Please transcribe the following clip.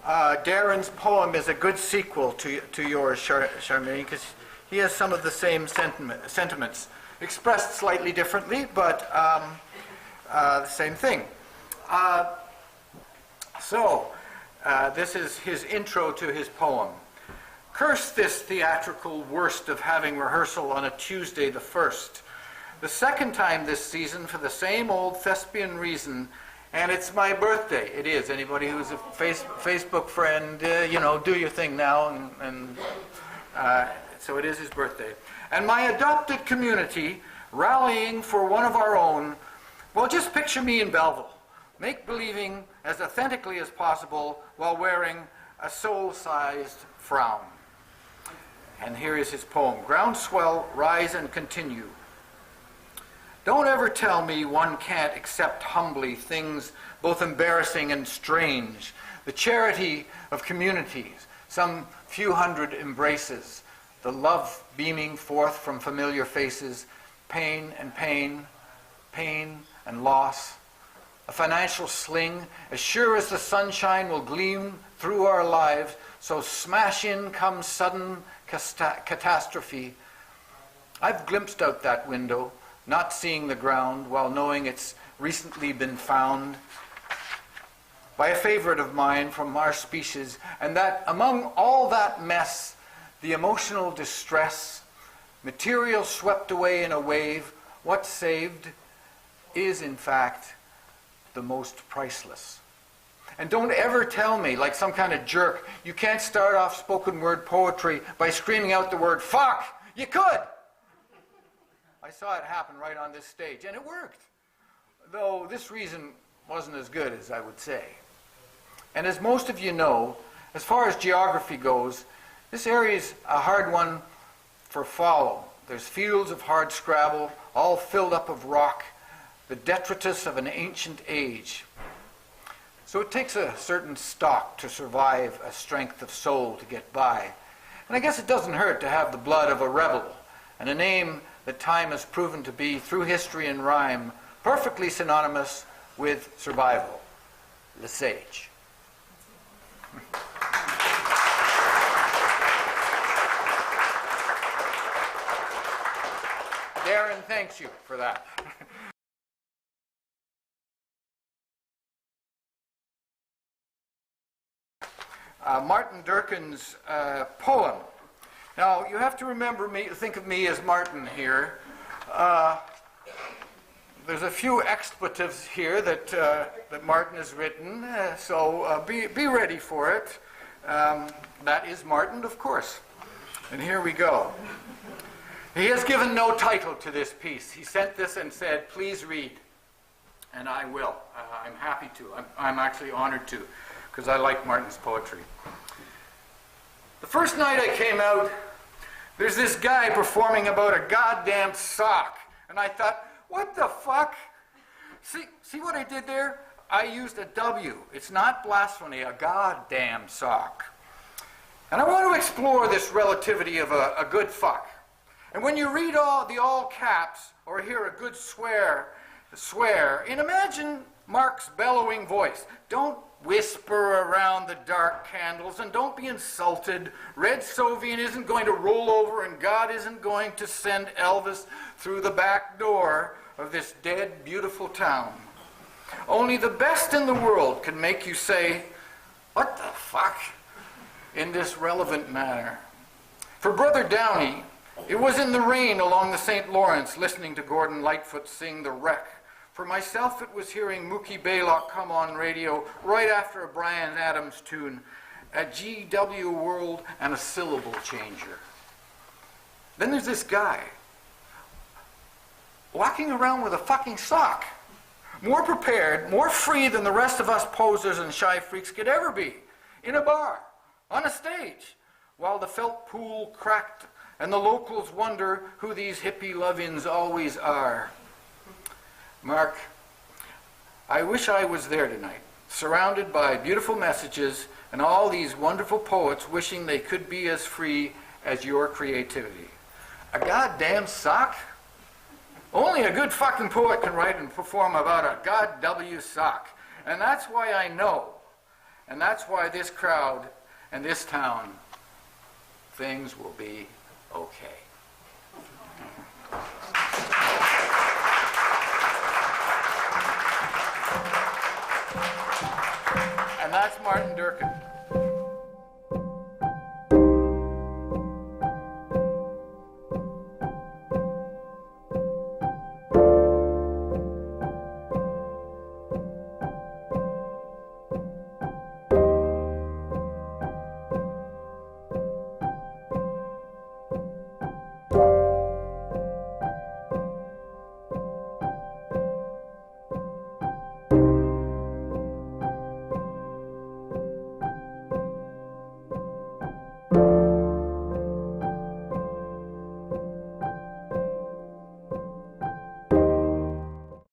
Darren's poem is a good sequel to yours, Charmaine, because he has some of the same sentiments, expressed slightly differently, but the same thing. This is his intro to his poem. Curse this theatrical worst of having rehearsal on a Tuesday the 1st. The second time this season for the same old thespian reason, and it's my birthday. It is. Anybody who's a Facebook friend, do your thing now. So it is his birthday. And my adopted community rallying for one of our own. Well, just picture me in Belleville, make-believing as authentically as possible while wearing a soul-sized frown. And here is his poem. Groundswell, rise and continue. Don't ever tell me one can't accept humbly things both embarrassing and strange. The charity of communities, some few hundred embraces, the love beaming forth from familiar faces, pain and pain, pain and loss. A financial sling, as sure as the sunshine will gleam through our lives, so smash in comes sudden catastrophe. I've glimpsed out that window, not seeing the ground, while knowing it's recently been found by a favorite of mine from our species, and that among all that mess, the emotional distress, material swept away in a wave, what's saved is, in fact, the most priceless. And don't ever tell me, like some kind of jerk, you can't start off spoken word poetry by screaming out the word fuck. You could. I saw it happen right on this stage, and it worked. Though this reason wasn't as good as I would say. And as most of you know, as far as geography goes, this area is a hard one for follow. There's fields of hard scrabble, all filled up of rock, the detritus of an ancient age. So it takes a certain stock to survive, a strength of soul to get by. And I guess it doesn't hurt to have the blood of a rebel, and a name that time has proven to be, through history and rhyme, perfectly synonymous with survival. Le Sage. Darren thanks you for that. Martin Durkin's poem. Now, you have to remember me, think of me as Martin here. There's a few expletives here that Martin has written, so be ready for it. That is Martin, of course. And here we go. He has given no title to this piece. He sent this and said, please read. And I will. I'm happy to. I'm actually honored to, because I like Martin's poetry. The first night I came out, there's this guy performing about a goddamn sock. And I thought, what the fuck? See what I did there? I used a W. It's not blasphemy, a goddamn sock. And I want to explore this relativity of a good fuck. And when you read all caps or hear a good swear, and imagine Mark's bellowing voice. Don't whisper around the dark candles, and don't be insulted. Red Soviet isn't going to roll over, and God isn't going to send Elvis through the back door of this dead, beautiful town. Only the best in the world can make you say, what the fuck, in this relevant manner. For Brother Downey, it was in the rain along the St. Lawrence, listening to Gordon Lightfoot sing The Wreck. For myself, it was hearing Mookie Baylock come on radio right after a Bryan Adams tune, a GW world and a syllable changer. Then there's this guy walking around with a fucking sock, more prepared, more free than the rest of us posers and shy freaks could ever be, in a bar, on a stage, while the felt pool cracked and the locals wonder who these hippie love-ins always are. Mark, I wish I was there tonight, surrounded by beautiful messages and all these wonderful poets wishing they could be as free as your creativity. A goddamn sock? Only a good fucking poet can write and perform about a God W sock. And that's why I know And that's why this crowd and this town, things will be okay. And that's Martin Durkin.